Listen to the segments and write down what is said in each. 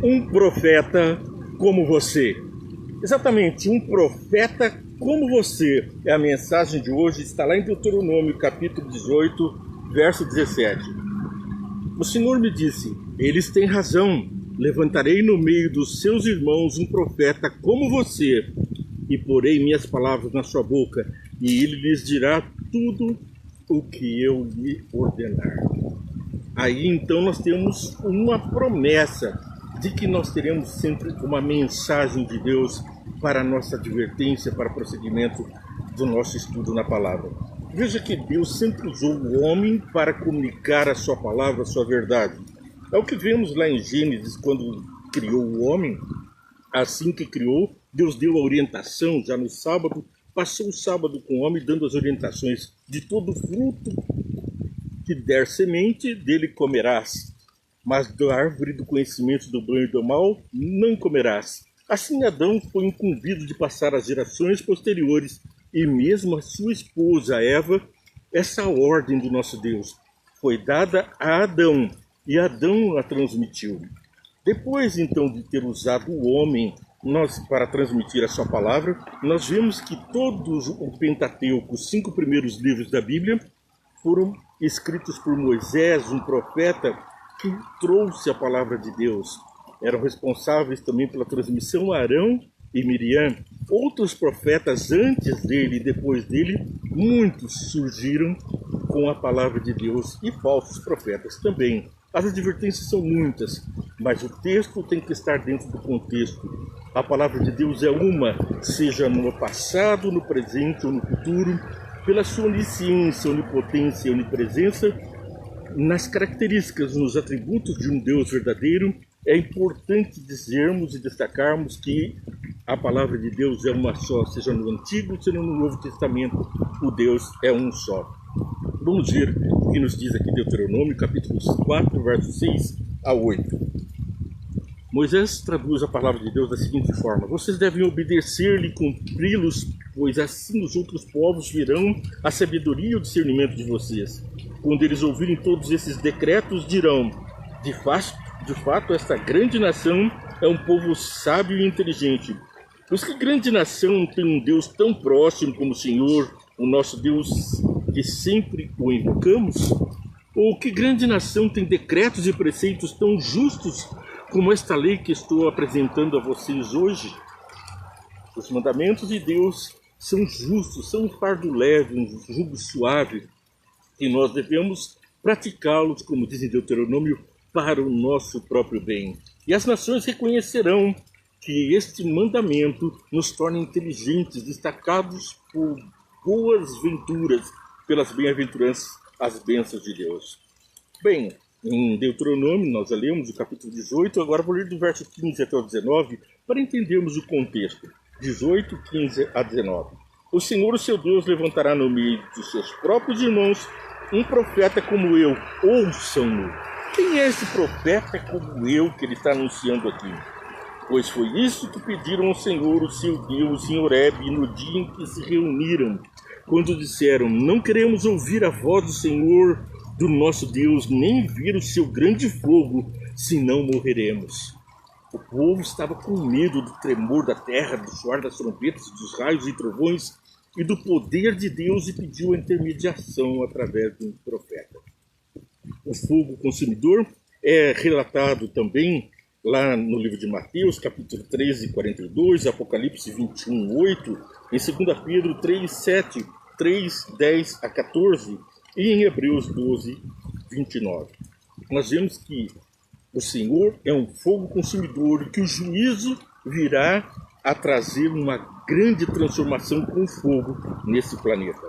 Um profeta como você. Exatamente, um profeta como você. É a mensagem de hoje, está lá em Deuteronômio, capítulo 18, verso 17. O Senhor me disse: eles têm razão, levantarei no meio dos seus irmãos um profeta como você, e porei minhas palavras na sua boca, e ele lhes dirá tudo o que eu lhe ordenar. Aí então nós temos uma promessa de que nós teremos sempre uma mensagem de Deus para a nossa advertência, para o prosseguimento do nosso estudo na palavra. Veja que Deus sempre usou o homem para comunicar a sua palavra, a sua verdade. É o que vemos lá em Gênesis, quando criou o homem. Assim que criou, Deus deu a orientação já no sábado, passou o sábado com o homem dando as orientações: de todo fruto que der semente, dele comerás, mas da árvore do conhecimento do bem e do mal não comerás. Assim Adão foi incumbido de passar às gerações posteriores, e mesmo a sua esposa Eva, essa ordem do nosso Deus foi dada a Adão, e Adão a transmitiu. Depois então de ter usado o homem para transmitir a sua palavra, nós vemos que todos o Pentateuco, os 5 primeiros livros da Bíblia, foram escritos por Moisés, um profeta que trouxe a palavra de Deus. Eram responsáveis também pela transmissão Arão e Miriam. Outros profetas antes dele e depois dele, muitos surgiram com a palavra de Deus, e falsos profetas também. As advertências são muitas, mas o texto tem que estar dentro do contexto. A palavra de Deus é uma, seja no passado, no presente ou no futuro, pela sua onisciência, onipotência e onipresença, nas características, nos atributos de um Deus verdadeiro. É importante dizermos e destacarmos que a palavra de Deus é uma só, seja no Antigo, seja no Novo Testamento, o Deus é um só. Vamos ver o que nos diz aqui Deuteronômio, capítulo 4, versos 6 a 8. Moisés traduz a palavra de Deus da seguinte forma: vocês devem obedecer-lhe e cumpri-los, pois assim os outros povos verão a sabedoria e o discernimento de vocês. Quando eles ouvirem todos esses decretos, dirão: de fato, esta grande nação é um povo sábio e inteligente. Pois que grande nação tem um Deus tão próximo como o Senhor, o nosso Deus, que sempre o invocamos? Ou que grande nação tem decretos e preceitos tão justos como esta lei que estou apresentando a vocês hoje? Os mandamentos de Deus são justos, são um fardo leve, um jugo suave, e nós devemos praticá-los, como diz em Deuteronômio, para o nosso próprio bem. E as nações reconhecerão que este mandamento nos torna inteligentes, destacados por boas venturas, pelas bem-aventuranças, as bênçãos de Deus. Bem, em Deuteronômio, nós já lemos o capítulo 18, agora vou ler do verso 15 até o 19, para entendermos o contexto. 18, 15 a 19. O Senhor, o seu Deus, levantará no meio de seus próprios irmãos um profeta como eu. Ouçam-no. Quem é esse profeta como eu que ele está anunciando aqui? Pois foi isso que pediram ao Senhor, o seu Deus, em Horebe, no dia em que se reuniram, quando disseram: não queremos ouvir a voz do Senhor, do nosso Deus, nem ver o seu grande fogo, senão morreremos. O povo estava com medo do tremor da terra, do soar das trombetas, dos raios e trovões e do poder de Deus, e pediu a intermediação através de um profeta. O fogo consumidor é relatado também lá no livro de Mateus, capítulo 13, 42, Apocalipse 21, 8, em 2 Pedro 3, 7, 3, 10 a 14 e em Hebreus 12, 29. Nós vemos que o Senhor é um fogo consumidor e que o juízo virá a trazer uma grande transformação com fogo nesse planeta.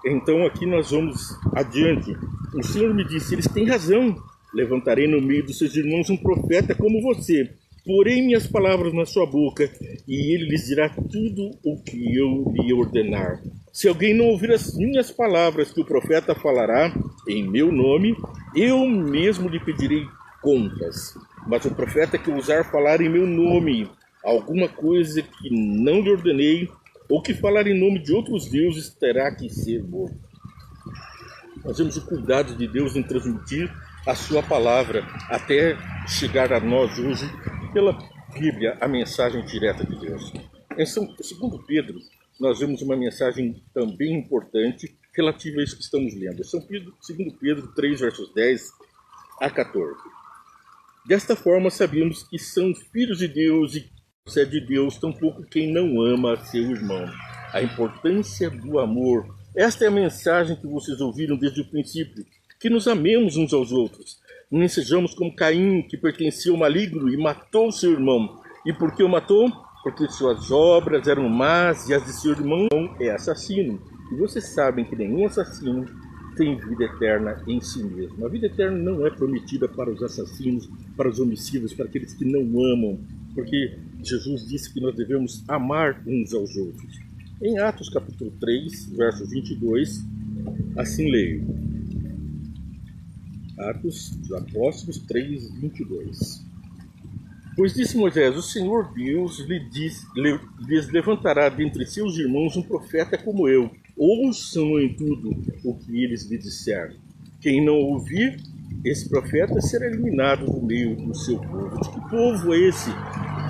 Então aqui nós vamos adiante. O Senhor me disse: eles têm razão, levantarei no meio dos seus irmãos um profeta como você, porei minhas palavras na sua boca, e ele lhes dirá tudo o que eu lhe ordenar. Se alguém não ouvir as minhas palavras que o profeta falará em meu nome, eu mesmo lhe pedirei contas. Mas o profeta que ousar falar em meu nome alguma coisa que não lhe ordenei, ou que falar em nome de outros deuses, terá que ser morto. Nós vemos o cuidado de Deus em transmitir a sua palavra até chegar a nós hoje pela Bíblia, a mensagem direta de Deus. Segundo Pedro, nós vemos uma mensagem também importante relativa a isso que estamos lendo. Segundo Pedro 3, versos 10 a 14. Desta forma, sabemos que são filhos de Deus e se é de Deus, tampouco quem não ama seu irmão. A importância do amor. Esta é a mensagem que vocês ouviram desde o princípio, que nos amemos uns aos outros. Nem sejamos como Caim, que pertencia ao maligno e matou seu irmão. E por que o matou? Porque suas obras eram más e as de seu irmão é assassino. E vocês sabem que nenhum assassino tem vida eterna em si mesmo. A vida eterna não é prometida para os assassinos, para os homicidas, para aqueles que não amam, porque Jesus disse que nós devemos amar uns aos outros. Em Atos capítulo 3, verso 22, assim leio. Atos dos Apóstolos 3, 22. Pois disse Moisés, o Senhor Deus lhes levantará dentre seus irmãos um profeta como eu. Ouçam em tudo o que eles lhe disserem. Quem não ouvir, esse profeta será eliminado do meio do seu povo. De que povo é esse?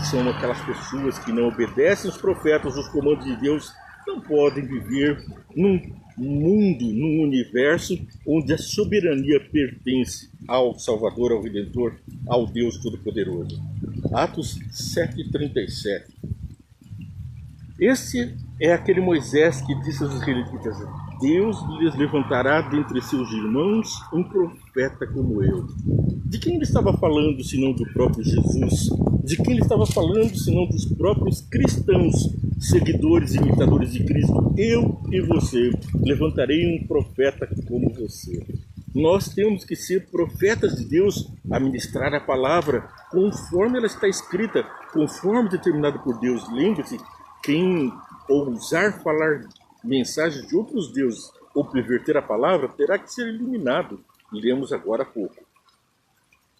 São aquelas pessoas que não obedecem os profetas, os comandos de Deus, não podem viver num mundo, num universo onde a soberania pertence ao Salvador, ao Redentor, ao Deus Todo-Poderoso. Atos 7:37. Esse é aquele Moisés que disse aos israelitas, Deus lhes levantará dentre seus irmãos um profeta como eu. De quem ele estava falando, senão do próprio Jesus? De quem ele estava falando, senão dos próprios cristãos, seguidores e imitadores de Cristo? Eu e você levantarei um profeta como você. Nós temos que ser profetas de Deus, a ministrar a palavra conforme ela está escrita, conforme determinado por Deus. Lembre-se, quem ousar falar mensagens de outros deuses ou perverter a palavra terá que ser eliminado. Lemos agora há pouco.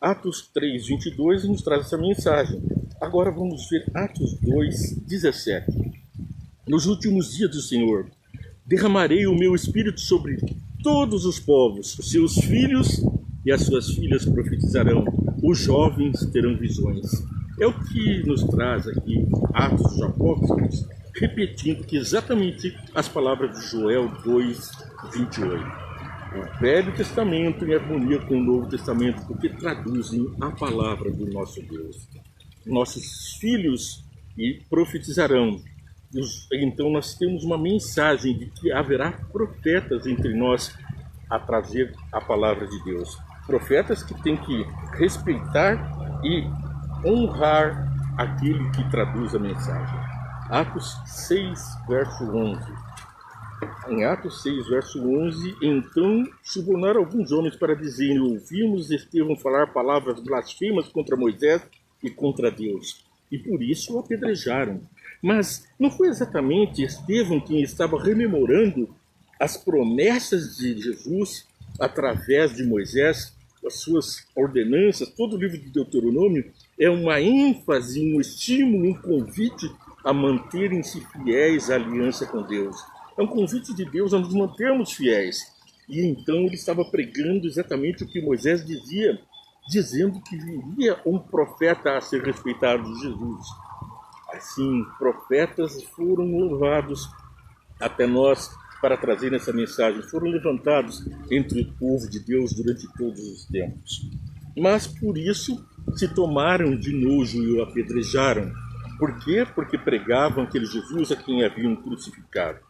Atos 3, 22 nos traz essa mensagem. Agora vamos ver Atos 2, 17. Nos últimos dias do Senhor, derramarei o meu espírito sobre todos os povos. Os seus filhos e as suas filhas profetizarão. Os jovens terão visões. É o que nos traz aqui Atos dos Apóstolos, repetindo que exatamente as palavras de Joel 2, 28. O Velho Testamento em harmonia com o Novo Testamento, porque traduzem a palavra do nosso Deus. Nossos filhos profetizarão. Então nós temos uma mensagem de que haverá profetas entre nós a trazer a palavra de Deus. Profetas que têm que respeitar e honrar aquele que traduz a mensagem. Atos 6, verso 11. Em Atos 6, verso 11, então subornaram alguns homens para dizerem, ouvimos Estevão falar palavras blasfemas contra Moisés e contra Deus, e por isso o apedrejaram. Mas não foi exatamente Estevão quem estava rememorando as promessas de Jesus através de Moisés, as suas ordenanças? Todo o livro de Deuteronômio é uma ênfase, um estímulo, um convite a manterem-se fiéis à aliança com Deus. É um convite de Deus a nos mantermos fiéis. E então ele estava pregando exatamente o que Moisés dizia, dizendo que viria um profeta a ser respeitado, Jesus. Assim, profetas foram levados até nós para trazer essa mensagem, foram levantados entre o povo de Deus durante todos os tempos. Mas por isso se tomaram de nojo e o apedrejaram. Por quê? Porque pregavam aquele Jesus a quem haviam crucificado.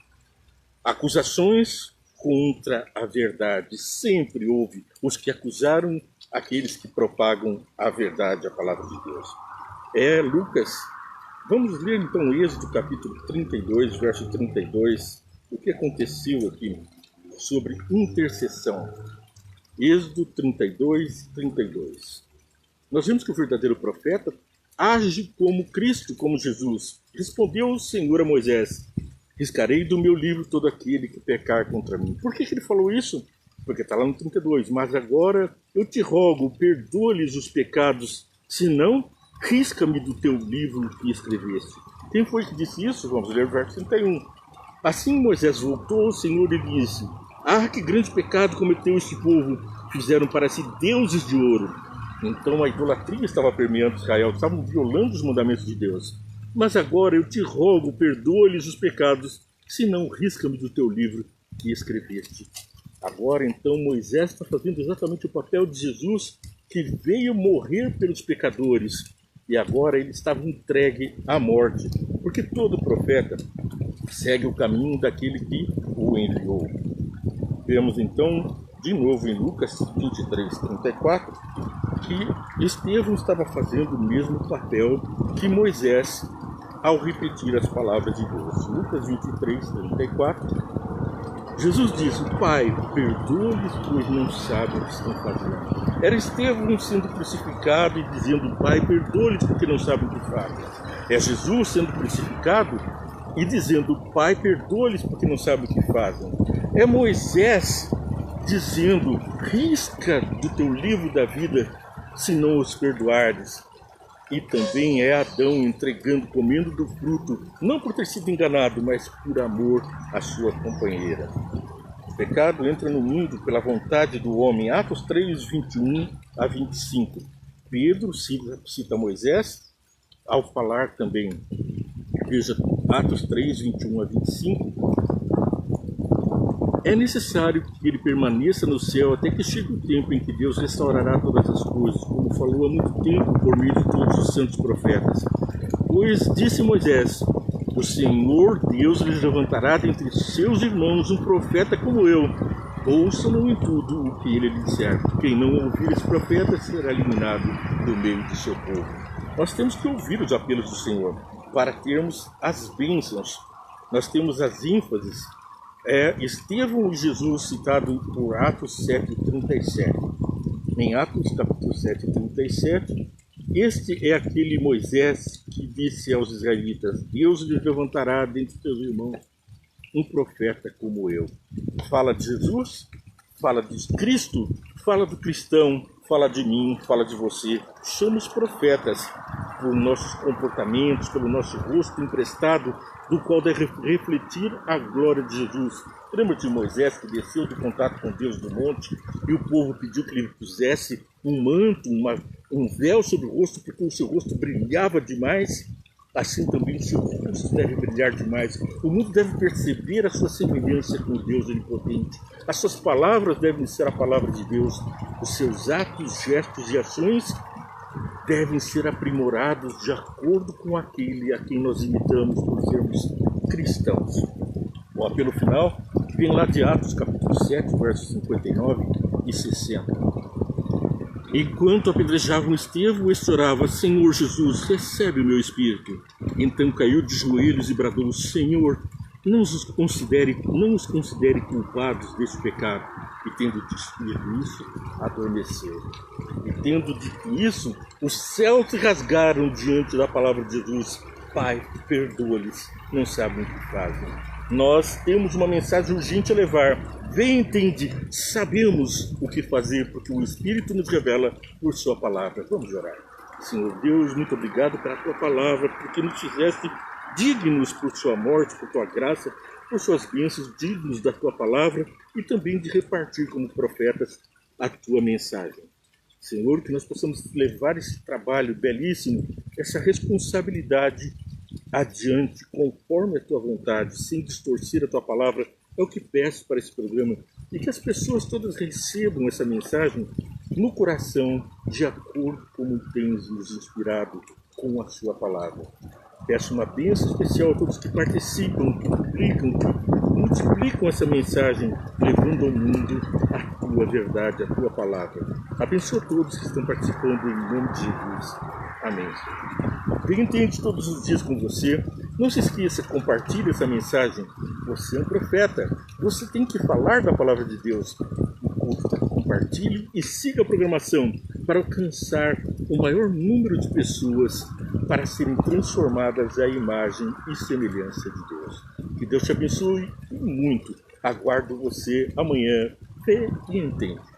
Acusações contra a verdade. Sempre houve os que acusaram aqueles que propagam a verdade, a palavra de Deus. Lucas. Vamos ler então Êxodo capítulo 32, verso 32. O que aconteceu aqui sobre intercessão. Êxodo 32, 32. Nós vimos que o verdadeiro profeta age como Cristo, como Jesus. Respondeu o Senhor a Moisés, riscarei do meu livro todo aquele que pecar contra mim. Por que ele falou isso? Porque está lá no 32. Mas agora eu te rogo, perdoa-lhes os pecados, senão risca-me do teu livro que escreveste. Quem foi que disse isso? Vamos ler o verso 31. Assim Moisés voltou ao Senhor e disse, que grande pecado cometeu este povo, fizeram para si deuses de ouro. Então a idolatria estava permeando Israel, estavam violando os mandamentos de Deus. Mas agora eu te rogo, perdoa-lhes os pecados, senão risca-me do teu livro que escreveste. Agora então Moisés está fazendo exatamente o papel de Jesus, que veio morrer pelos pecadores, e agora ele estava entregue à morte, porque todo profeta segue o caminho daquele que o enviou. Vemos então, de novo em Lucas 23, 34, que Estevão estava fazendo o mesmo papel que Moisés ao repetir as palavras de Deus. Lucas 23, 34, Jesus disse: Pai, perdoa-lhes, pois não sabem o que estão fazendo. Era Estevão sendo crucificado e dizendo: Pai, perdoa-lhes, porque não sabem o que fazem. É Jesus sendo crucificado e dizendo: Pai, perdoa-lhes, porque não sabem o que fazem. É Moisés dizendo: risca do teu livro da vida, se não os perdoares. E também é Adão entregando, comendo do fruto, não por ter sido enganado, mas por amor à sua companheira. O pecado entra no mundo pela vontade do homem. Atos 3, 21 a 25. Pedro cita Moisés ao falar também. Veja, Atos 3, 21 a 25. É necessário que ele permaneça no céu até que chegue o tempo em que Deus restaurará todas as coisas, como falou há muito tempo por meio de todos os santos profetas. Pois disse Moisés: o Senhor Deus lhes levantará dentre seus irmãos um profeta como eu. Ouçam-no em tudo o que ele lhe disser. Quem não ouvir esse profeta será eliminado do meio de seu povo. Nós temos que ouvir os apelos do Senhor para termos as bênçãos. Nós temos as ênfases. Estevão e Jesus citado por Atos 7:37. Em Atos capítulo 7:37, este é aquele Moisés que disse aos israelitas: Deus lhes levantará dentre seus irmãos um profeta como eu. Fala de Jesus, fala de Cristo, fala do cristão, fala de mim, fala de você. Somos profetas por nossos comportamentos, pelo nosso rosto emprestado, do qual deve refletir a glória de Jesus. Lembra de Moisés que desceu de contato com Deus do monte e o povo pediu que ele pusesse um manto, um véu sobre o rosto, porque o seu rosto brilhava demais? Assim também o seu rosto deve brilhar demais. O mundo deve perceber a sua semelhança com o Deus onipotente. As suas palavras devem ser a palavra de Deus. Os seus atos, gestos e ações devem ser aprimorados de acordo com aquele a quem nós imitamos por sermos cristãos. O apelo final vem lá de Atos capítulo 7, versos 59 e 60. Enquanto apedrejavam Estevão, este orava: Senhor Jesus, recebe o meu espírito. Então caiu de joelhos e bradou: Senhor, não os considere culpados deste pecado. E tendo dito isso, adormeceu. E tendo dito isso, os céus se rasgaram diante da palavra de Jesus. Pai, perdoa-lhes, não sabem o que fazem. Nós temos uma mensagem urgente a levar. Vem, entende, sabemos o que fazer, porque o Espírito nos revela por sua palavra. Vamos orar. Senhor Deus, muito obrigado pela tua palavra, porque nos fizeste dignos por sua morte, por tua graça, por suas bênçãos, dignos da tua palavra e também de repartir como profetas a tua mensagem. Senhor, que nós possamos levar esse trabalho belíssimo, essa responsabilidade adiante, conforme a tua vontade, sem distorcer a tua palavra, é o que peço para esse programa. E que as pessoas todas recebam essa mensagem no coração, de acordo como tens nos inspirado com a sua palavra. Peço uma bênção especial a todos que participam, que publicam, que multiplicam essa mensagem, levando ao mundo a tua verdade, a tua palavra. Abençoa todos que estão participando em nome de Jesus. Amém. Deus entende todos os dias com você. Não se esqueça, compartilhe essa mensagem. Você é um profeta. Você tem que falar da palavra de Deus. Compartilhe e siga a programação para alcançar o maior número de pessoas para serem transformadas à imagem e semelhança de Deus. Que Deus te abençoe muito. Aguardo você amanhã. Fé e entende.